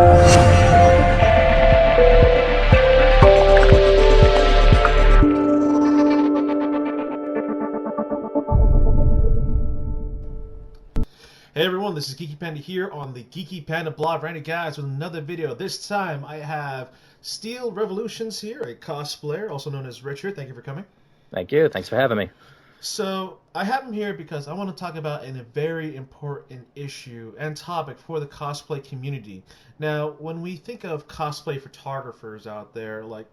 Hey everyone, this is Geeky Panda here on the Geeky Panda blog, Randy guys, with another video. This time I have Steele Revolutions here, a cosplayer, also known as Richard. Thank you for coming. Thank you. Thanks for having me. So I have him here because I want to talk about a very important issue and topic for the cosplay community. Now, when we think of cosplay photographers out there, like,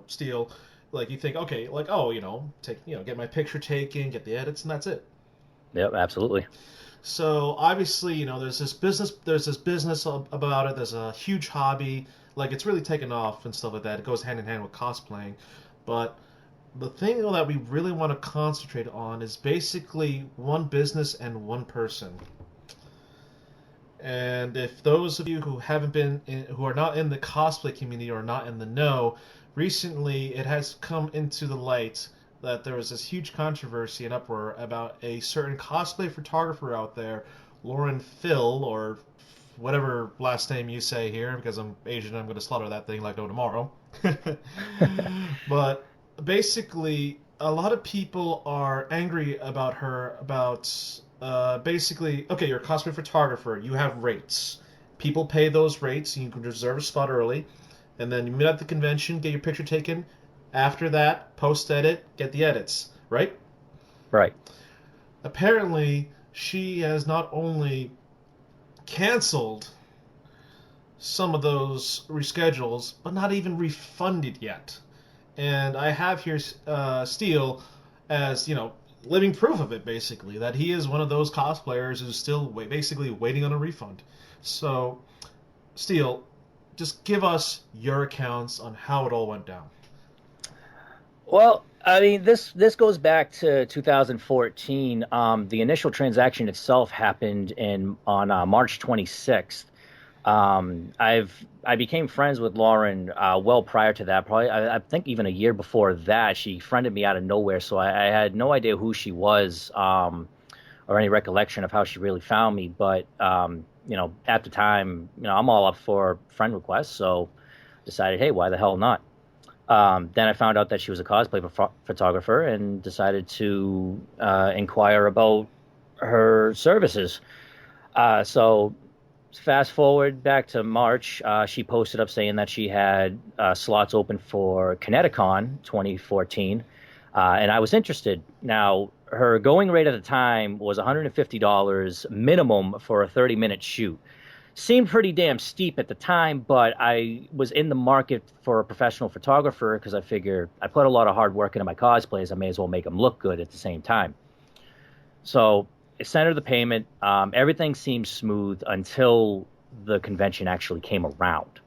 Steele, like you think, okay, like, oh, get my picture taken, get the edits, and that's it. Yep, absolutely. So obviously, there's this business about it. There's a huge hobby, like it's really taken off and stuff like that. It goes hand in hand with cosplaying, but the thing that we really want to concentrate on is basically one business and one person. And if those of you who who are not in the cosplay community or not in the know, recently it has come into the light that there was this huge controversy and uproar about a certain cosplay photographer out there, Lauren Pihl, or whatever last name you say here, because I'm Asian, I'm going to slaughter that thing like no tomorrow. But basically, a lot of people are angry about her, basically, okay, you're a cosplay photographer, you have rates. People pay those rates, you can reserve a spot early, and then you meet at the convention, get your picture taken. After that, post-edit, get the edits, right? Right. Apparently, she has not only canceled some of those reschedules, but not even refunded yet. And I have here Steele as, living proof of it, basically, that he is one of those cosplayers who's still basically waiting on a refund. So, Steele, just give us your accounts on how it all went down. Well, I mean, this goes back to 2014. The initial transaction itself happened on March 26th. I became friends with Lauren well prior to that. Probably, I think even a year before that, she friended me out of nowhere. So I had no idea who she was or any recollection of how she really found me. But at the time, I'm all up for friend requests, so decided, hey, why the hell not? Then I found out that she was a cosplay photographer and decided to inquire about her services. So fast forward back to March, she posted up saying that she had slots open for Kineticon 2014, and I was interested. Now, her going rate at the time was $150 minimum for a 30-minute shoot. Seemed pretty damn steep at the time, but I was in the market for a professional photographer because I figured I put a lot of hard work into my cosplays. I may as well make them look good at the same time. So I sent her the payment. Everything seemed smooth until the convention actually came around.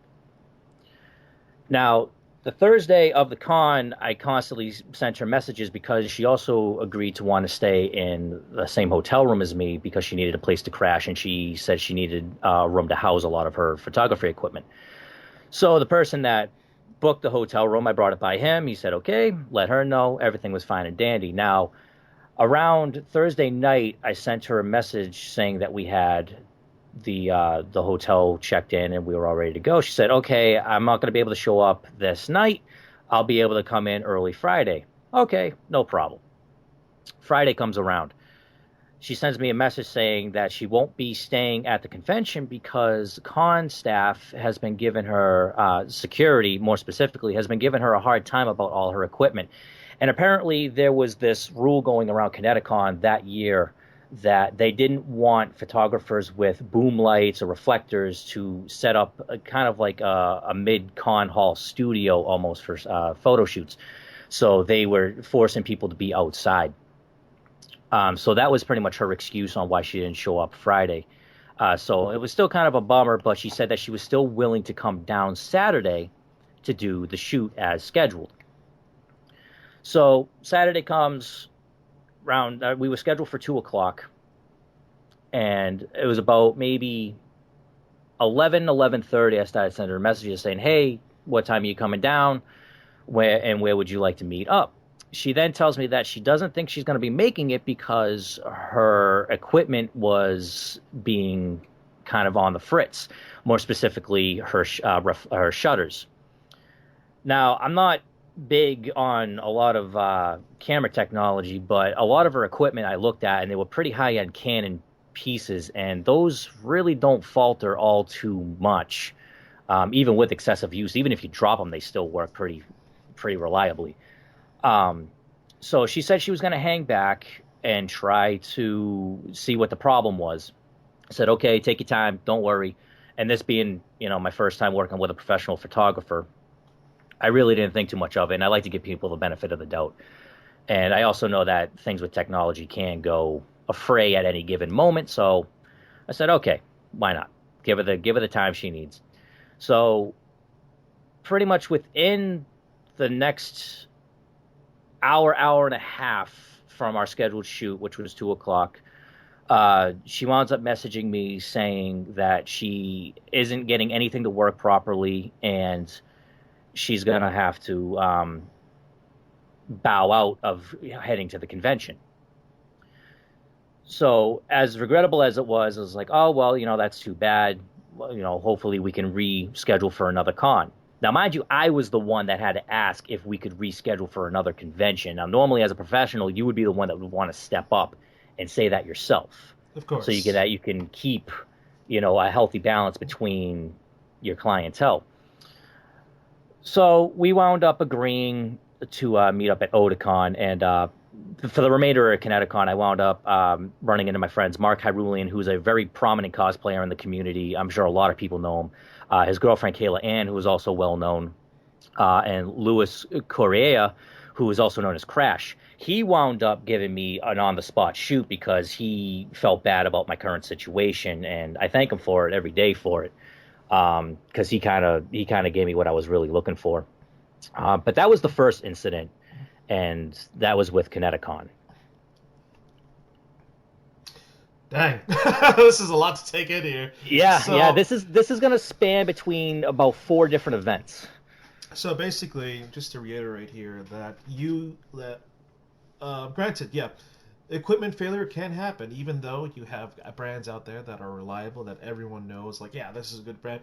Now, the Thursday of the con, I constantly sent her messages because she also agreed to want to stay in the same hotel room as me because she needed a place to crash, and she said she needed a room to house a lot of her photography equipment. So the person that booked the hotel room, I brought it by him. He said, okay, let her know. Everything was fine and dandy. Now, around Thursday night, I sent her a message saying that we had the hotel checked in and we were all ready to go. She said, okay, I'm not going to be able to show up this night. I'll be able to come in early Friday. Okay, no problem. Friday comes around. She sends me a message saying that she won't be staying at the convention because con staff has been giving her, security more specifically, has been giving her a hard time about all her equipment. And apparently there was this rule going around Kineticon that year that they didn't want photographers with boom lights or reflectors to set up kind of like a mid-con hall studio almost for photo shoots. So they were forcing people to be outside. So that was pretty much her excuse on why she didn't show up Friday. So it was still kind of a bummer, but she said that she was still willing to come down Saturday to do the shoot as scheduled. So Saturday comes around, we were scheduled for 2 o'clock, and it was about maybe 11:30. I started sending her messages saying, hey, what time are you coming down? Where would you like to meet up? She then tells me that she doesn't think she's going to be making it because her equipment was being kind of on the fritz, more specifically her shutters. Now, I'm not big on a lot of camera technology, but a lot of her equipment I looked at, and they were pretty high-end Canon pieces, and those really don't falter all too much, even with excessive use. Even if you drop them, they still work pretty reliably. So she said she was going to hang back and try to see what the problem was. I said, okay, take your time, don't worry. And this being, my first time working with a professional photographer, I really didn't think too much of it, and I like to give people the benefit of the doubt. And I also know that things with technology can go afray at any given moment, so I said, okay, why not? Give her the time she needs. So pretty much within the next hour and a half from our scheduled shoot, which was 2:00, she winds up messaging me saying that she isn't getting anything to work properly, and she's going to have to bow out of heading to the convention. So as regrettable as it was, I was like, oh, well, that's too bad. Well, hopefully we can reschedule for another con. Now, mind you, I was the one that had to ask if we could reschedule for another convention. Now, normally as a professional, you would be the one that would want to step up and say that yourself. Of course. So you can keep, a healthy balance between your clientele. So we wound up agreeing to meet up at Otakon, and for the remainder of Kineticon, I wound up running into my friends Mark Hyrulian, who's a very prominent cosplayer in the community. I'm sure a lot of people know him. His girlfriend Kayla Ann, who is also well known, and Luis Correa, who is also known as Crash. He wound up giving me an on-the-spot shoot because he felt bad about my current situation, and I thank him for it every day for it, because he kind of gave me what I was really looking for. But that was the first incident, and that was with Kineticon. Dang, this is a lot to take in here. Yeah. This is going to span between about 4 different events. So basically, just to reiterate here, granted, yeah, equipment failure can happen, even though you have brands out there that are reliable, that everyone knows, like, yeah, this is a good brand.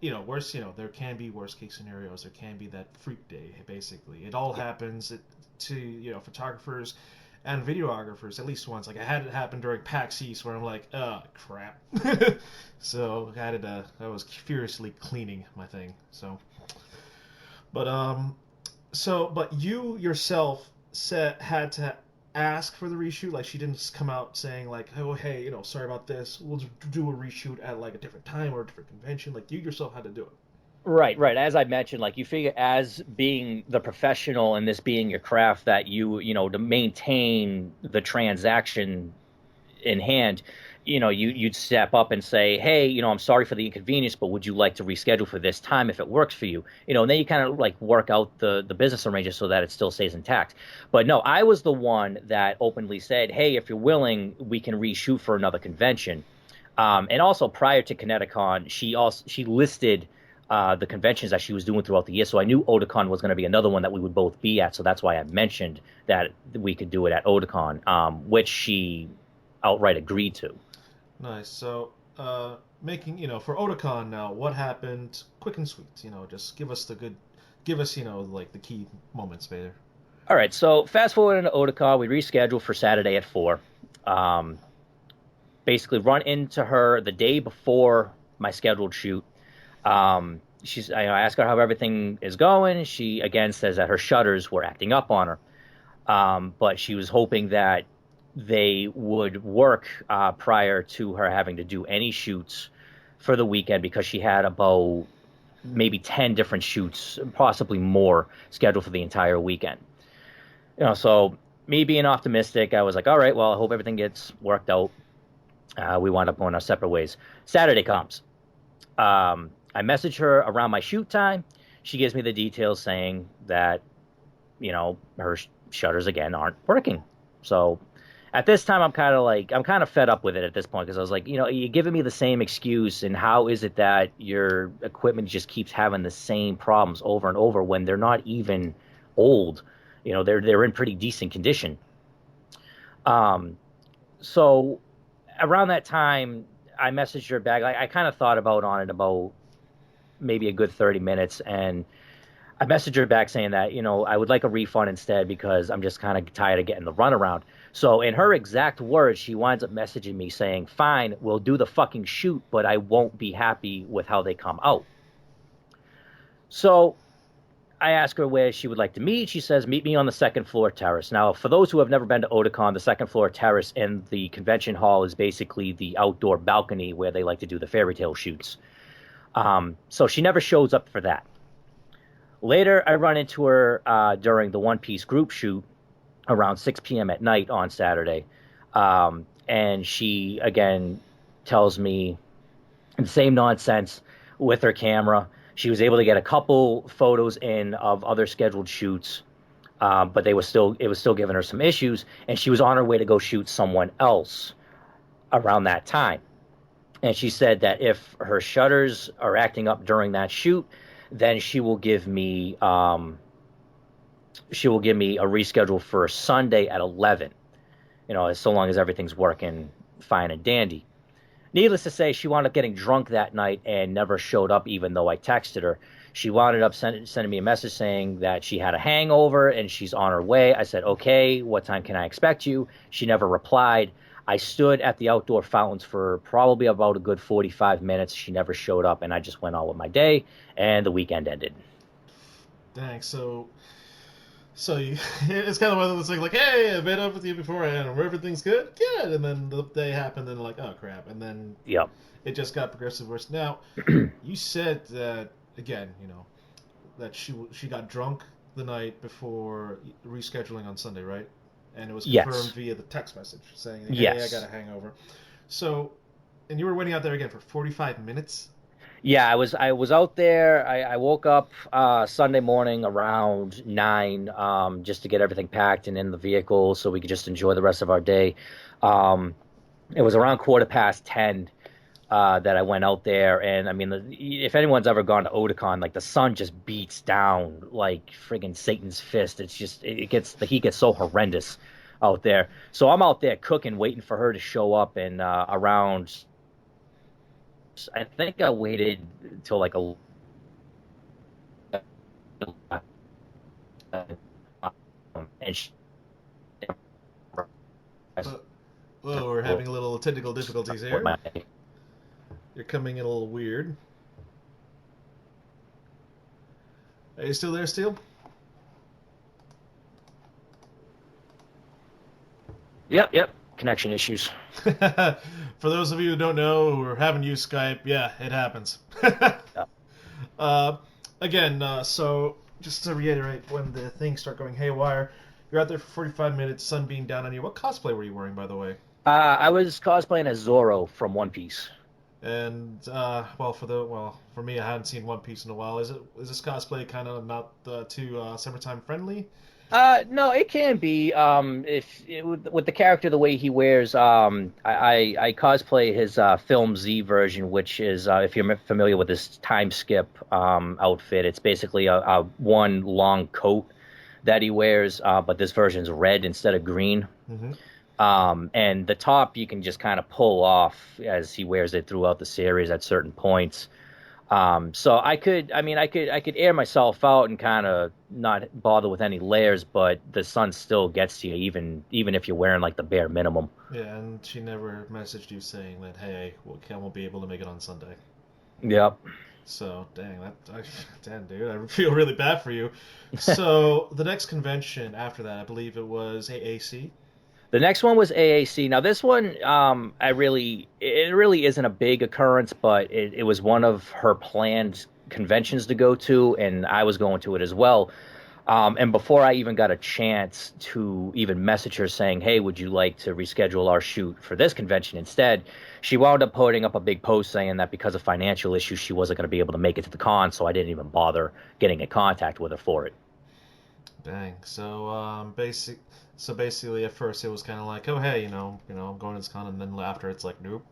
There can be worst case scenarios. There can be that freak day, basically. It all happens to photographers and videographers at least once. Like, I had it happen during PAX East where I'm like, oh, crap. So I was furiously cleaning my thing. But you yourself had to ask for the reshoot. Like, she didn't just come out saying like, oh, hey, sorry about this, we'll do a reshoot at like a different time or a different convention. Like, you yourself had to do it. Right. As I mentioned, like, you figure as being the professional and this being your craft, that to maintain the transaction in hand, you'd step up and say, hey, I'm sorry for the inconvenience, but would you like to reschedule for this time if it works for you? And then you kind of like work out the business arrangements so that it still stays intact. But no, I was the one that openly said, hey, if you're willing, we can reshoot for another convention. And also prior to Kineticon, she listed the conventions that she was doing throughout the year. So I knew Otakon was going to be another one that we would both be at. So that's why I mentioned that we could do it at Otakon, which she outright agreed to. Nice. So, for Otakon now, what happened? Quick and sweet. Just give us like the key moments there. All right. So fast forward into Otakon, we rescheduled for Saturday at 4. Basically, run into her the day before my scheduled shoot. I asked her how everything is going. She again says that her shutters were acting up on her, but she was hoping that they would work prior to her having to do any shoots for the weekend, because she had about maybe 10 different shoots, possibly more, scheduled for the entire weekend. So me being optimistic, I was like, all right, well, I hope everything gets worked out. We wound up going our separate ways. Saturday comes. I message her around my shoot time. She gives me the details saying that, her shutters again aren't working. So at this time, I'm kind of fed up with it at this point, because I was like, you're giving me the same excuse, and how is it that your equipment just keeps having the same problems over and over when they're not even old? They're in pretty decent condition. So around that time, I messaged her back. I kind of thought about maybe a good 30 minutes, and I messaged her back saying that, I would like a refund instead because I'm just kind of tired of getting the runaround. So in her exact words, she winds up messaging me saying, fine, we'll do the fucking shoot, but I won't be happy with how they come out. So I ask her where she would like to meet. She says, meet me on the second floor terrace. Now, for those who have never been to Otakon, the second floor terrace in the convention hall is basically the outdoor balcony where they like to do the fairy tale shoots. So she never shows up for that. Later, I run into her during the One Piece group shoot around 6 p.m. at night on Saturday. And she, again, tells me the same nonsense with her camera. She was able to get a couple photos in of other scheduled shoots, but it was still giving her some issues, and she was on her way to go shoot someone else around that time. And she said that if her shutters are acting up during that shoot, then she will give me a reschedule for Sunday at 11. So long as everything's working fine and dandy. Needless to say, she wound up getting drunk that night and never showed up, even though I texted her. She wound up sending me a message saying that she had a hangover and she's on her way. I said, okay, what time can I expect you? She never replied. I stood at the outdoor fountains for probably about a good 45 minutes. She never showed up, and I just went on with my day, and the weekend ended. Dang, so it's kind of one of those things like, hey, I met up with you beforehand, and everything's good? Good. And then the day happened, and like, oh, crap. And then Yep. It just got progressively worse. Now, you said that, again, that she got drunk the night before rescheduling on Sunday, right? And it was confirmed via the text message saying, hey, yes. I got a hangover. So, and you were waiting out there again for 45 minutes? Yeah, I was out there. I woke up Sunday morning around 9 just to get everything packed and in the vehicle so we could just enjoy the rest of our day. It was around 10:15 that I went out there, and I mean, if anyone's ever gone to Otakon, like the sun just beats down like friggin' Satan's fist. It's just the heat gets so horrendous out there. So I'm out there cooking, waiting for her to show up, and around. I think I waited till like and she, whoa, we're having a little technical difficulties here. You're coming in a little weird. Are you still there, Steele? Yep. Connection issues. For those of you who don't know, who haven't used Skype, yeah, it happens. Again, so just to reiterate, when the things start going haywire, you're out there for 45 minutes, sun being down on you. What cosplay were you wearing, by the way? I was cosplaying as Zoro from One Piece. And for me, I hadn't seen One Piece in a while. Is this cosplay kind of not too summertime friendly? No, it can be. With the character the way he wears, I cosplay his Film Z version, which is if you're familiar with this time skip outfit, it's basically a one long coat that he wears, but this version's red instead of green. Mm-hmm. And the top you can just kind of pull off as he wears it throughout the series at certain points. So I could air myself out and kind of not bother with any layers, but the sun still gets to you even if you're wearing like the bare minimum. Yeah, and she never messaged you saying that, hey, Ken won't be able to make it on Sunday. Yep. So, damn, dude, I feel really bad for you. So, the next convention after that, I believe it was AAC. The next one was AAC. Now, this one, it really isn't a big occurrence, but it was one of her planned conventions to go to, and I was going to it as well. And before I even got a chance to even message her saying, hey, would you like to reschedule our shoot for this convention instead, she wound up putting up a big post saying that because of financial issues, she wasn't going to be able to make it to the con, so I didn't even bother getting in contact with her for it. Dang. So, basically, at first it was kind of like, oh, hey, I'm going to this con, and then after it's like, nope.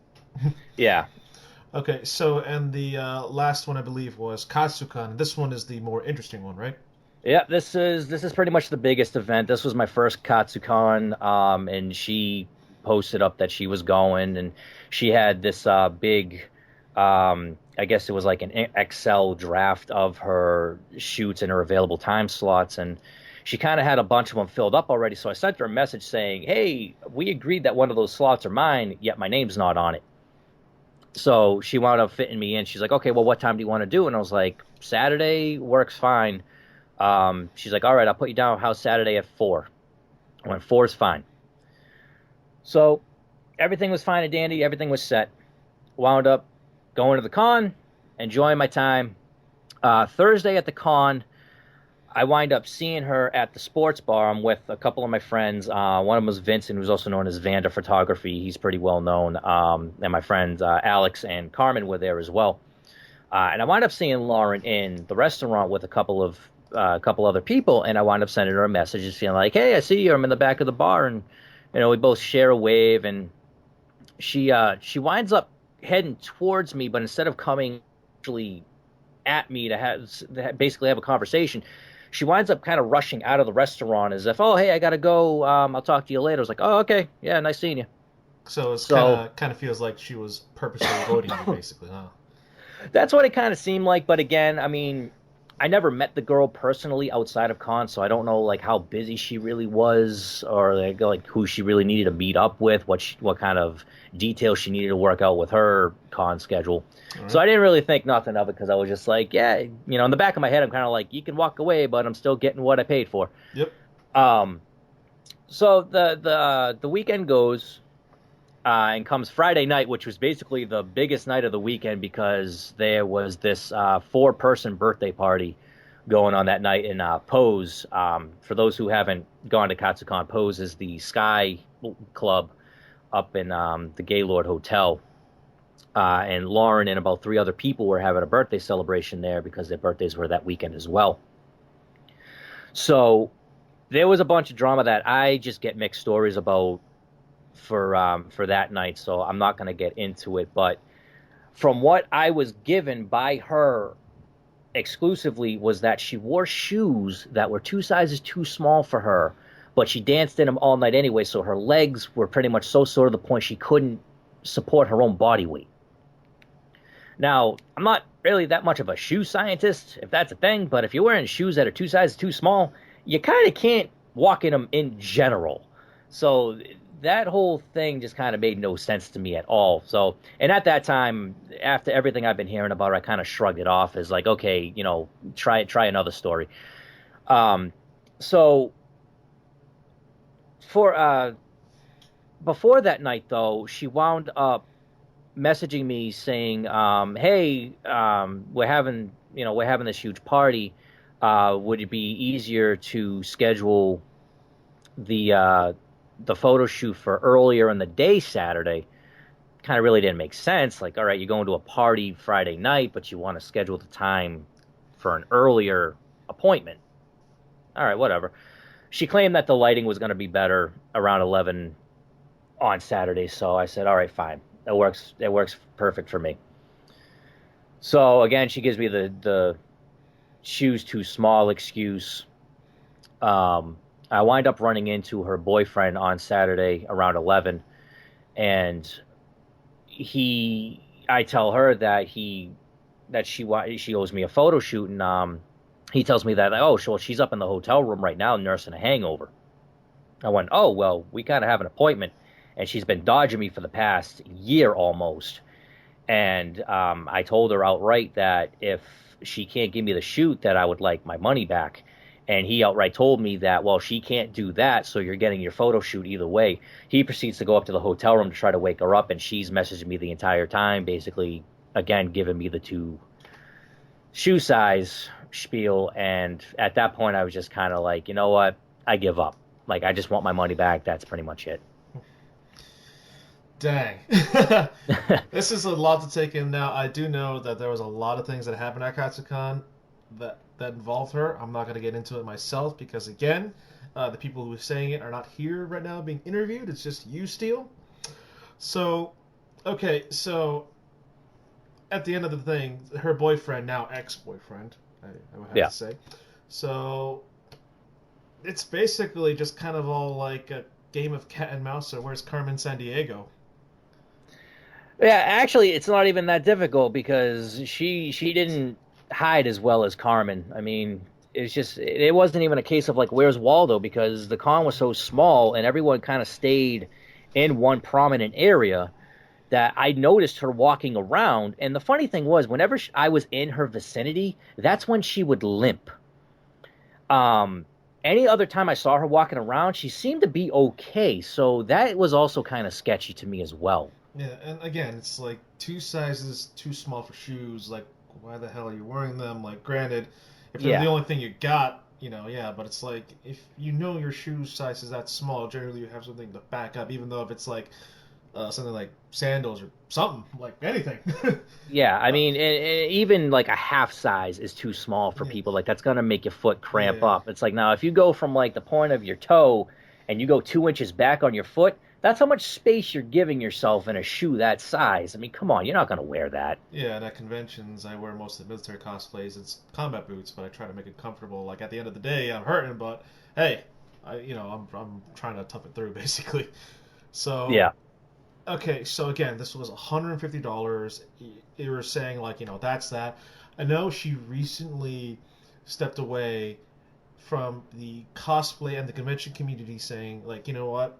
Yeah. Okay, so, and the last one, I believe, was Katsukan. This one is the more interesting one, right? Yeah, this is pretty much the biggest event. This was my first Katsukan, and she posted up that she was going, and she had this big, I guess it was like an Excel draft of her shoots and her available time slots, and she kind of had a bunch of them filled up already. So I sent her a message saying, "Hey, we agreed that one of those slots are mine, yet my name's not on it." So she wound up fitting me in. She's like, "Okay, well, what time do you want to do?" And I was like, "Saturday works fine." She's like, "All right, I'll put you down. How's Saturday at 4?" I went, 4 is fine. So everything was fine and dandy. Everything was set. Wound up going to the con, enjoying my time. Thursday at the con, I wind up seeing her at the sports bar. I'm with a couple of my friends. One of them was Vincent, who's also known as Vanda Photography. He's pretty well known. And my friends Alex and Carmen were there as well. And I wind up seeing Lauren in the restaurant with a couple other people, and I wind up sending her a message just feeling like, "Hey, I see you. I'm in the back of the bar," and we both share a wave, and she winds up heading towards me, but instead of coming actually at me to basically have a conversation, she winds up kind of rushing out of the restaurant as if, "Oh, hey, I gotta go. I'll talk to you later." I was like, "Oh, okay, yeah, nice seeing you." So it's kind of feels like she was purposely avoiding you, basically, huh? That's what it kind of seemed like, but again, I mean, I never met the girl personally outside of con, so I don't know like how busy she really was, or like who she really needed to meet up with, what kind of details she needed to work out with her con schedule. Right. So I didn't really think nothing of it because I was just like, yeah, in the back of my head, I'm kind of like, you can walk away, but I'm still getting what I paid for. Yep. So the weekend goes. And comes Friday night, which was basically the biggest night of the weekend because there was this 4-person birthday party going on that night in Pose. For those who haven't gone to Katsucon, Pose is the Sky Club up in the Gaylord Hotel. And Lauren and about 3 other people were having a birthday celebration there because their birthdays were that weekend as well. So there was a bunch of drama that I just get mixed stories about for that night, so I'm not going to get into it. But from what I was given by her exclusively was that she wore shoes that were 2 sizes too small for her, but she danced in them all night anyway, so her legs were pretty much so sore to the point she couldn't support her own body weight. Now, I'm not really that much of a shoe scientist, if that's a thing, but if you're wearing shoes that are 2 sizes too small, you kind of can't walk in them in general. So that whole thing just kind of made no sense to me at all. So, and at that time, after everything I've been hearing about her, I kind of shrugged it off as like, okay, try another story. So for before that night though, she wound up messaging me saying, "Hey, we're having this huge party. Would it be easier to schedule the photo shoot for earlier in the day Saturday?" Kind of really didn't make sense. Like, all right, you're going to a party Friday night, but you want to schedule the time for an earlier appointment. All right, whatever. She claimed that the lighting was going to be better around 11 on Saturday, so I said, all right, fine. That works. It works perfect for me. So again, she gives me the shoes too small excuse. I wind up running into her boyfriend on Saturday around 11, and I tell her that she owes me a photo shoot, and he tells me that, oh, well, she's up in the hotel room right now nursing a hangover. I went, oh, well, we kind of have an appointment, and she's been dodging me for the past year almost, and I told her outright that if she can't give me the shoot, that I would like my money back. And he outright told me that, well, she can't do that, so you're getting your photo shoot either way. He proceeds to go up to the hotel room to try to wake her up, and she's messaging me the entire time, basically, again, giving me the 2 shoe size spiel. And at that point, I was just kind of like, you know what? I give up. Like, I just want my money back. That's pretty much it. Dang. This is a lot to take in now. I do know that there was a lot of things that happened at Katsucon that involved her. I'm not going to get into it myself because, again, the people who are saying it are not here right now being interviewed. It's just you, Steele. So, okay, so at the end of the thing, her boyfriend, now ex-boyfriend, I would have to say. So it's basically just kind of all like a game of cat and mouse. So where's Carmen San Diego? Yeah, actually, it's not even that difficult because she didn't hide as well as Carmen. I mean, it's just it wasn't even a case of like where's Waldo because the con was so small and everyone kind of stayed in one prominent area that I noticed her walking around. And the funny thing was, whenever I was in her vicinity, that's when she would limp. Um, any other time I saw her walking around, she seemed to be okay. So that was also kind of sketchy to me as well. Yeah, and again, it's like two sizes too small for shoes. Like, why the hell are you wearing them? Like, granted, if they're the Yeah. only thing you got, yeah, but it's like if you know your shoe size is that small, generally you have something to back up, even though if it's like something like sandals or something, like anything. Yeah, I uh, mean, and even like a half size is too small for yeah, people. Like that's gonna make your foot cramp yeah, up. It's like now if you go from like the point of your toe and you go 2 inches back on your foot, that's how much space you're giving yourself in a shoe that size. I mean, come on, you're not gonna wear that. yeah. And at conventions, I wear most of the military cosplays. It's combat boots, but I try to make it comfortable. Like at the end of the day, I'm hurting, but hey, I'm trying to tough it through basically. So Yeah. okay, so again, this was $150. You were saying like, that's that. I know she recently stepped away from the cosplay and the convention community, saying like, you know what,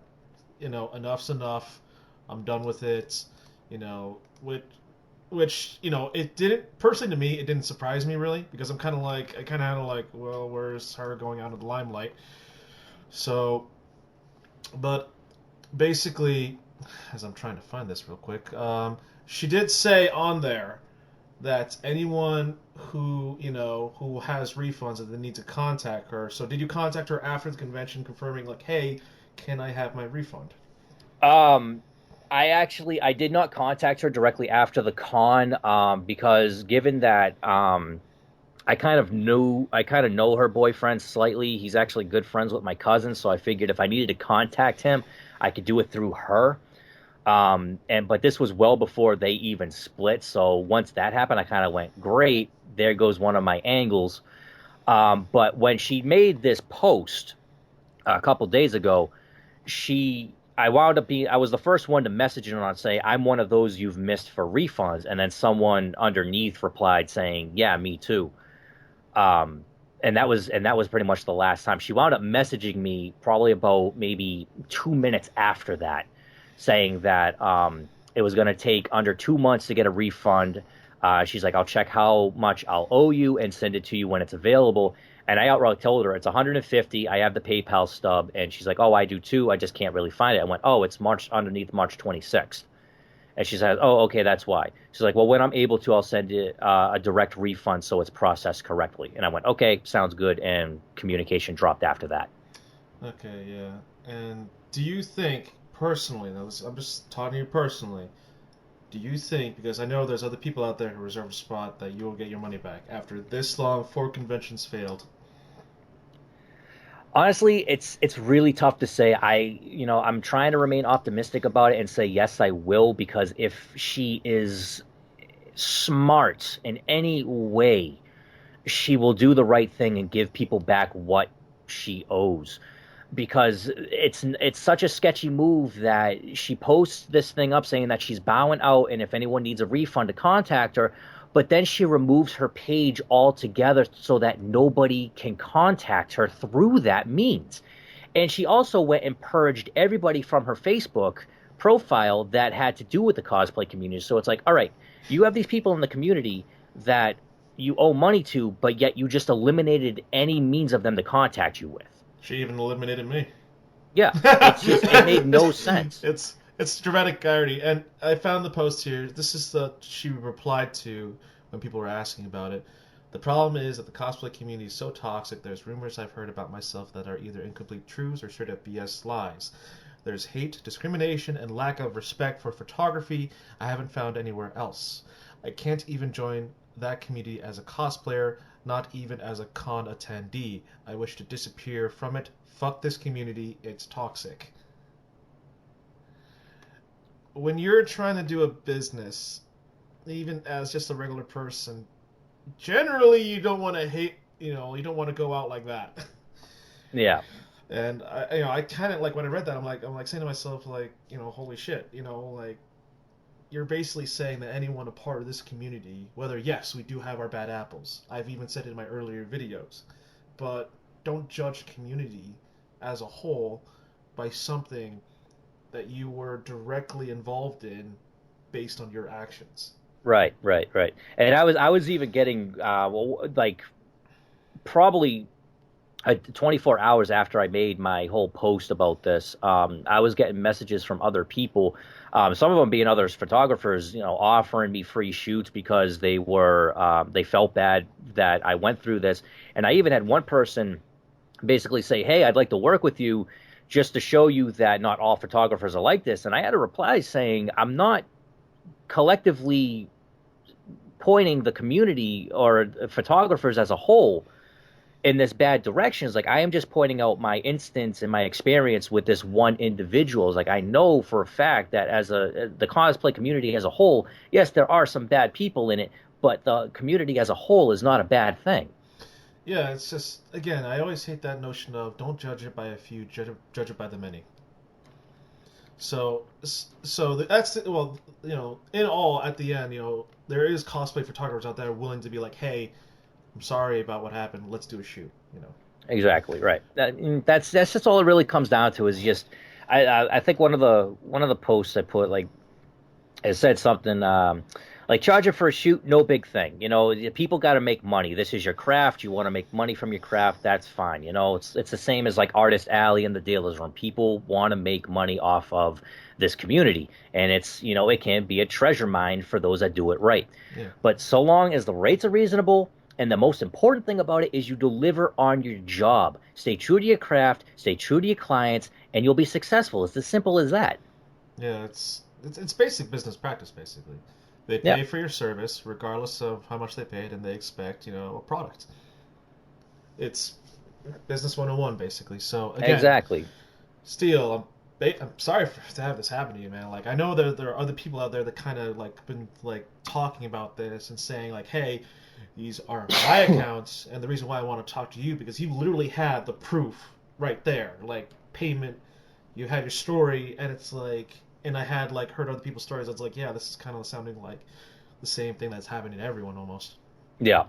enough's enough. I'm done with it. Which it didn't personally to me, it didn't surprise me really because I kind of had like, well, where's her going out of the limelight? So, but basically, as I'm trying to find this real quick, she did say on there that anyone who has refunds that they need to contact her. So did you contact her after the convention confirming like, hey, can I have my refund? Um, I did not contact her directly after the con, because given that I kind of know her boyfriend slightly. He's actually good friends with my cousin, so I figured if I needed to contact him, I could do it through her. And but this was well before they even split. So once that happened, I kind of went, great. There goes one of my angles. But when she made this post a couple days ago, I wound up being I was the first one to message her and say I'm one of those you've missed for refunds, and then someone underneath replied saying, yeah, me too. Um, and that was pretty much the last time. She wound up messaging me probably about maybe 2 minutes after that, saying that it was going to take under 2 months to get a refund. She's like, I'll check how much I'll owe you and send it to you when it's available. And I outright told her it's 150. I have the PayPal stub, and she's like, oh, I do too. I just can't really find it. I went, oh, it's March underneath March 26th. And she says, "Oh, okay, that's why." She's like, "Well, when I'm able to, I'll send it a direct refund so it's processed correctly." And I went, "Okay, sounds good." And communication dropped after that. Okay, yeah. And do you think personally, now I'm just talking to you personally, do you think, because I know there's other people out there who reserve a spot, that you'll get your money back after this long, four conventions failed? Honestly, it's really tough to say. I'm trying to remain optimistic about it and say yes, I will, because if she is smart in any way, she will do the right thing and give people back what she owes, because it's such a sketchy move that she posts this thing up saying that she's bowing out and if anyone needs a refund to contact her, but then she removes her page altogether so that nobody can contact her through that means. And she also went and purged everybody from her Facebook profile that had to do with the cosplay community. So it's like, all right, you have these people in the community that you owe money to, but yet you just eliminated any means of them to contact you with. She even eliminated me. Yeah, it made no sense. It's dramatic irony, and I found the post here. This is the she replied to when people were asking about it. The problem is that the cosplay community is so toxic. There's rumors I've heard about myself that are either incomplete truths or straight up BS lies. There's hate, discrimination, and lack of respect for photography I haven't found anywhere else. I can't even join that community as a cosplayer, not even as a con attendee. I wish to disappear from it. Fuck this community, it's toxic. When you're trying to do a business, even as just a regular person, generally you don't want to hate, you don't want to go out like that. Yeah. And I kind of like when I read that, I'm like saying to myself, like, holy shit, like you're basically saying that anyone a part of this community, whether yes, we do have our bad apples. I've even said it in my earlier videos, but don't judge community as a whole by something that you were directly involved in based on your actions. Right, right, right. And I was even getting well, like probably 24 hours after I made my whole post about this, I was getting messages from other people, some of them being others photographers, offering me free shoots because they felt bad that I went through this. And I even had one person basically say, "Hey, I'd like to work with you just to show you that not all photographers are like this." And I had a reply saying, "I'm not collectively pointing the community or photographers as a whole in this bad direction. Is like I am just pointing out my instance and my experience with this one individual. Is like I know for a fact that as the cosplay community as a whole, yes, there are some bad people in it, but the community as a whole is not a bad thing." Yeah, it's just again, I always hate that notion of don't judge it by a few, judge it by the many. That's well, in all, at the end, there is cosplay photographers out there willing to be like, hey, I'm sorry about what happened. Let's do a shoot. Exactly right. That's just all it really comes down to is just I think one of the posts I put like it said something like charge it for a shoot, no big thing. People got to make money. This is your craft. You want to make money from your craft. That's fine. It's the same as like Artist Alley and the Dealer's Room. People want to make money off of this community, and it can be a treasure mine for those that do it right. Yeah. But so long as the rates are reasonable. And the most important thing about it is you deliver on your job. Stay true to your craft, stay true to your clients, and you'll be successful. It's as simple as that. Yeah, it's basic business practice basically. They Yeah, pay for your service regardless of how much they paid, and they expect a product. It's business 101 basically. So again, exactly. Steele, I'm sorry to have this happen to you, man. Like I know there are other people out there that kind of like been like talking about this and saying like, hey, these are my accounts, and the reason why I want to talk to you because you literally had the proof right there, like payment. You had your story, and it's like, and I had like heard other people's stories. It's like, yeah, this is kind of sounding like the same thing that's happening to everyone almost. Yeah.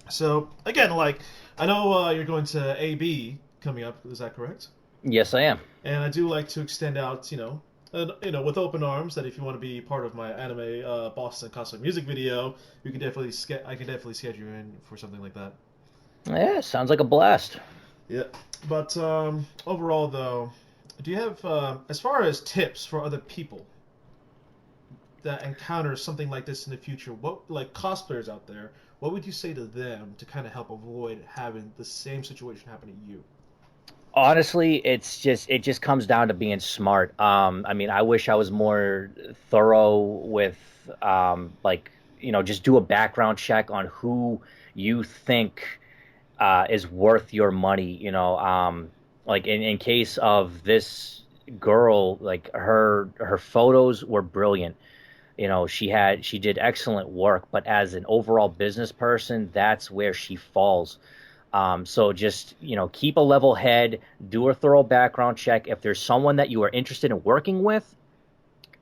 So again, like I know you're going to AB coming up. Is that correct? Yes, I am. And I do like to extend out, with open arms. That if you want to be part of my anime Boston cosplay music video, I can definitely schedule you in for something like that. Yeah, sounds like a blast. Yeah. But overall, though, do you have, as far as tips for other people that encounter something like this in the future, what like cosplayers out there, what would you say to them to kind of help avoid having the same situation happen to you? Honestly, it just comes down to being smart. I mean, I wish I was more thorough with like just do a background check on who you think is worth your money. Like in case of this girl, like her photos were brilliant. She did excellent work, but as an overall business person, that's where she falls. So just, keep a level head, do a thorough background check. If there's someone that you are interested in working with,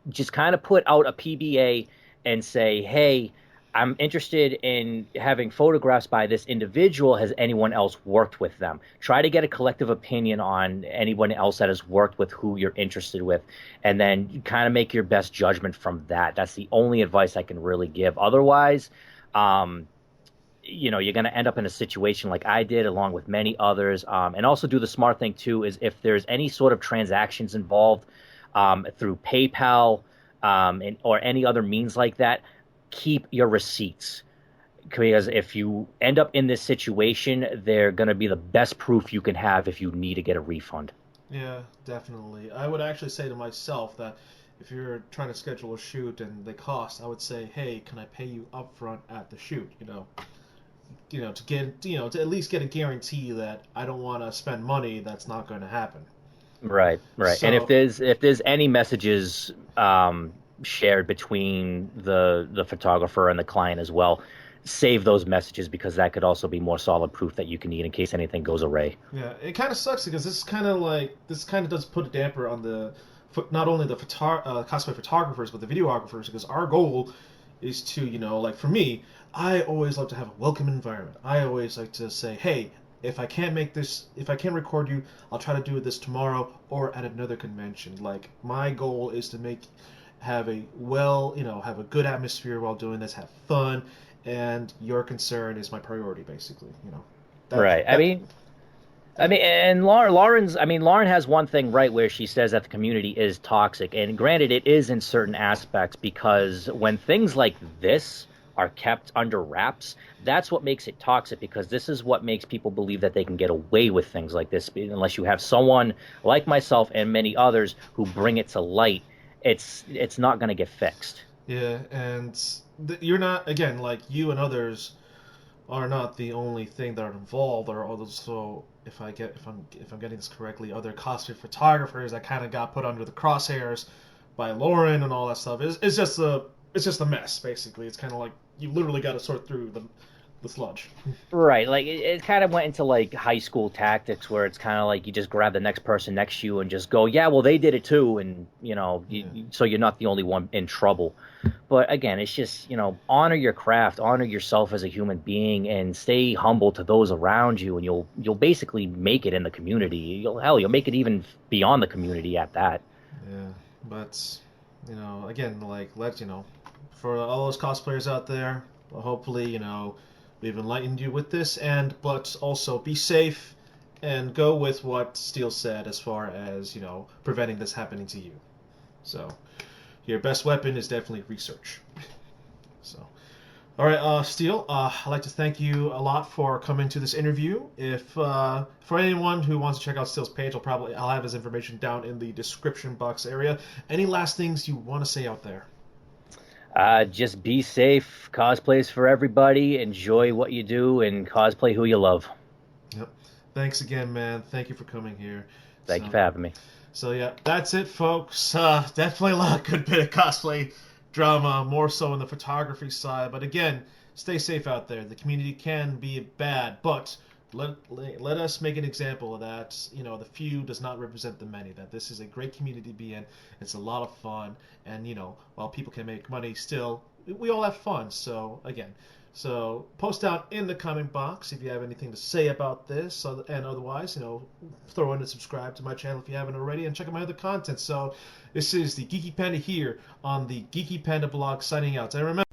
just kind of put out a PBA and say, hey, I'm interested in having photographs by this individual. Has anyone else worked with them? Try to get a collective opinion on anyone else that has worked with who you're interested with, and then kind of make your best judgment from that. That's the only advice I can really give. Otherwise, you're going to end up in a situation like I did, along with many others. And also do the smart thing, too, is if there's any sort of transactions involved through PayPal or any other means like that, keep your receipts. Because if you end up in this situation, they're going to be the best proof you can have if you need to get a refund. Yeah, definitely. I would actually say to myself that if you're trying to schedule a shoot and they cost, I would say, hey, can I pay you upfront at the shoot? To get to at least get a guarantee that I don't want to spend money that's not going to happen. Right, right. And So if there's any messages shared between the photographer and the client as well, save those messages because that could also be more solid proof that you can need in case anything goes awry. Yeah, it kind of sucks because this kind of does put a damper on the not only the cosplay photographers but the videographers, because our goal is to, like for me, I always like to have a welcome environment. I always like to say, hey, if I can't record you, I'll try to do this tomorrow or at another convention. Like my goal is to have have a good atmosphere while doing this, have fun, and your concern is my priority, basically. Right. And Lauren has one thing right where she says that the community is toxic, and granted, it is in certain aspects because when things like this are kept under wraps, that's what makes it toxic. Because this is what makes people believe that they can get away with things like this, unless you have someone like myself and many others who bring it to light. It's not going to get fixed. Yeah, and you're not, again, like you and others are not the only thing that are involved. There are also, if I'm getting this correctly, other cosplay photographers that kind of got put under the crosshairs by Lauren and all that stuff. It's just a mess, basically. It's kind of like you literally got to sort through the sludge. Right, like it kind of went into like high school tactics where it's kind of like you just grab the next person next to you and just go, yeah, well they did it too, and so you're not the only one in trouble. But again, it's just honor your craft, honor yourself as a human being, and stay humble to those around you, and you'll basically make it in the community. You'll make it even beyond the community at that. Yeah, but again, like for all those cosplayers out there, well, hopefully we've enlightened you with this, but also be safe and go with what Steele said as far as preventing this happening to you. So your best weapon is definitely research. So, all right, Steele, I'd like to thank you a lot for coming to this interview. If for anyone who wants to check out Steele's page, I'll have his information down in the description box area. Any last things you want to say out there? Just be safe. Cosplay's for everybody. Enjoy what you do and cosplay who you love. Yep. Thanks again, man. Thank you for coming here. Thank you for having me. So yeah, that's it, folks. Definitely a lot of good bit of cosplay drama, more so on the photography side. But again, stay safe out there. The community can be bad, but let us make an example of that. The few does not represent the many. That this is a great community to be in. It's a lot of fun, and while people can make money, still we all have fun. So again, post out in the comment box if you have anything to say about this, and otherwise, throw in and subscribe to my channel if you haven't already, and check out my other content. So this is the Geeky Panda here on the Geeky Panda blog, signing out. And remember,